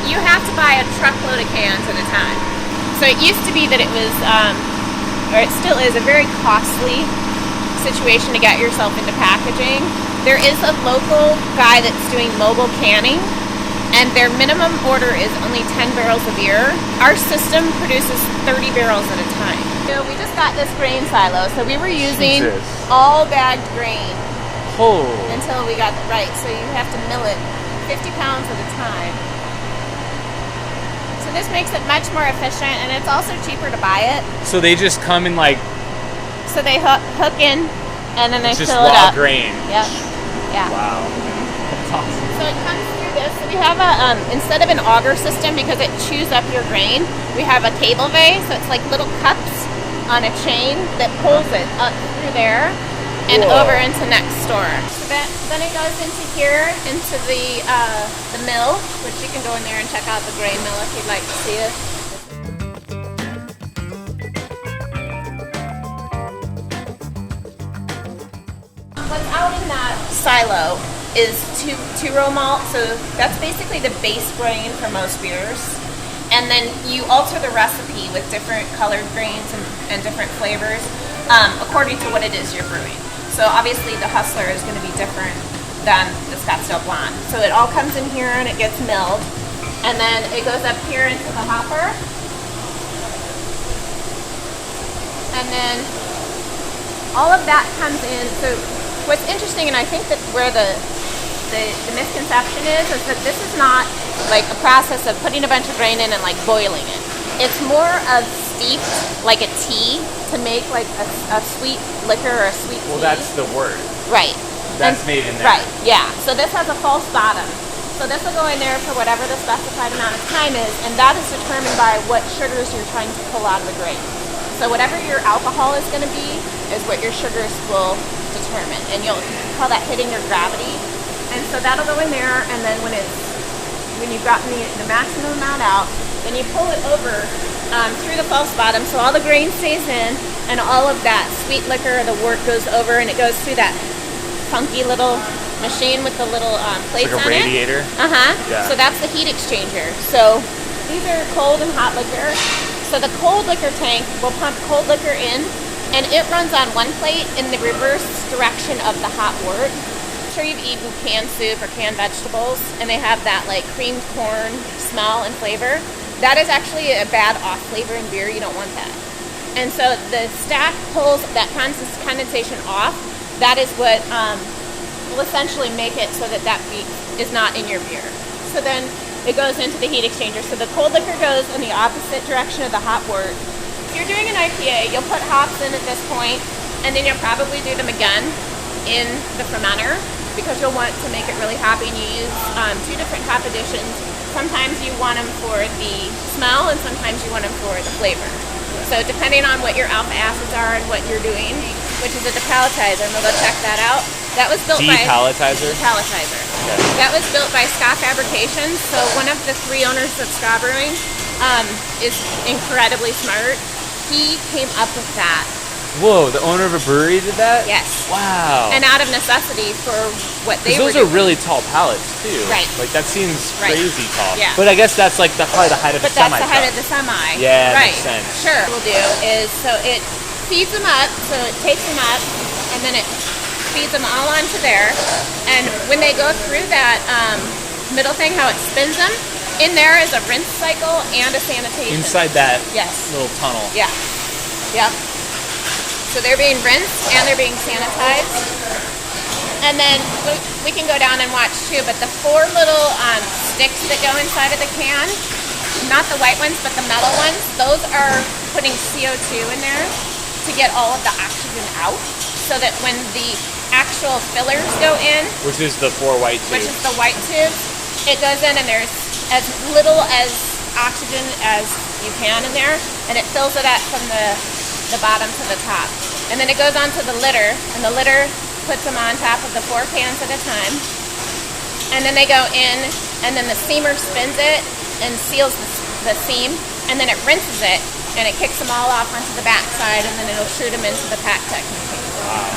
You have to buy a truckload of cans at a time. So it used to be that it was, or it still is, a very costly situation to get yourself into packaging. There is a local guy that's doing mobile canning, and their minimum order is only 10 barrels a beer. Our system produces 30 barrels at a time. So we just got this grain silo, so we were using all bagged grain until we got it right. So you have to mill it 50 pounds at a time. So this makes it much more efficient, and it's also cheaper to buy it. So they just come in like... So they hook in, and then they fill it up. Just raw grain. Yep. Yeah. Wow. That's awesome. So it comes through this. So we have a, instead of an auger system, because it chews up your grain, we have a table vase. So it's like little cups on a chain that pulls it up through there and over into next store. So then it goes into here, into the mill, which you can go in there and check out the grain mill if you'd like to see it. What's out in that silo is two-row malt, so that's basically the base grain for most beers. And then you alter the recipe with different colored grains and different flavors according to what it is you're brewing. So obviously the Hustler is going to be different than the Scottsdale Blonde. So it all comes in here and it gets milled, and then it goes up here into the hopper. And then all of that comes in. So what's interesting, and I think that where the misconception is that this is not like a process of putting a bunch of grain in and like boiling it. It's more of steeped, like a tea, to make like a sweet liquor or a sweet tea. Well, that's the word. Right. That's made in there. Right, yeah. So this has a false bottom. So this will go in there for whatever the specified amount of time is, and that is determined by what sugars you're trying to pull out of the grain. So whatever your alcohol is going to be is what your sugars will determine, and you'll call that hitting your gravity. And so that'll go in there, and then when you've gotten the maximum amount out, then you pull it over through the false bottom, so all the grain stays in, and all of that sweet liquor, the wort, goes over, and it goes through that funky little machine with the little plates on it. Like a radiator? Yeah. So that's the heat exchanger. So these are cold and hot liquor. So the cold liquor tank will pump cold liquor in, and it runs on one plate in the reverse direction of the hot wort. I'm sure you've eaten canned soup or canned vegetables, and they have that like creamed corn smell and flavor. That is actually a bad off flavor in beer. You don't want that. And so the stack pulls that condensation off. That is what will essentially make it so that is not in your beer. So then it goes into the heat exchanger. So the cold liquor goes in the opposite direction of the hot wort. If you're doing an IPA, you'll put hops in at this point, and then you'll probably do them again in the fermenter, because you'll want to make it really hoppy, and you use two different hop additions. Sometimes you want them for the smell, and sometimes you want them for the flavor. So depending on what your alpha acids are and what you're doing, which is a depalletizer, and we'll go check that out. That was built by... Depalletizer? Depalletizer. Okay. That was built by Ska Fabrications. So one of the three owners of Ska Brewing is incredibly smart. He came up with that. Whoa, the owner of a brewery did that? Yes. Wow. And out of necessity for what they were doing. Those are really tall pallets, too. Right. Like, that seems crazy tall. Yeah. But I guess that's like probably the height of a semi. But that's the height of the semi. Yeah, right. Makes sense. Sure. What we'll do is, so it feeds them up, so it takes them up, and then it feeds them all onto there. And when they go through that middle thing, how it spins them, in there is a rinse cycle and a sanitation. Inside that yes. little tunnel. Yeah. Yep. So they're being rinsed and they're being sanitized. And then we can go down and watch too, but the four little sticks that go inside of the can, not the white ones, but the metal ones, those are putting CO2 in there to get all of the oxygen out, so that when the actual fillers go in, which is the four white tubes, it goes in, and there's as little as oxygen as you can in there, and it fills it up from the bottom to the top. And then it goes onto the litter, and the litter puts them on top of the 4 pans at a time. And then they go in, and then the steamer spins it and seals the seam, and then it rinses it, and it kicks them all off onto the back side, and then it'll shoot them into the pack technically. Wow.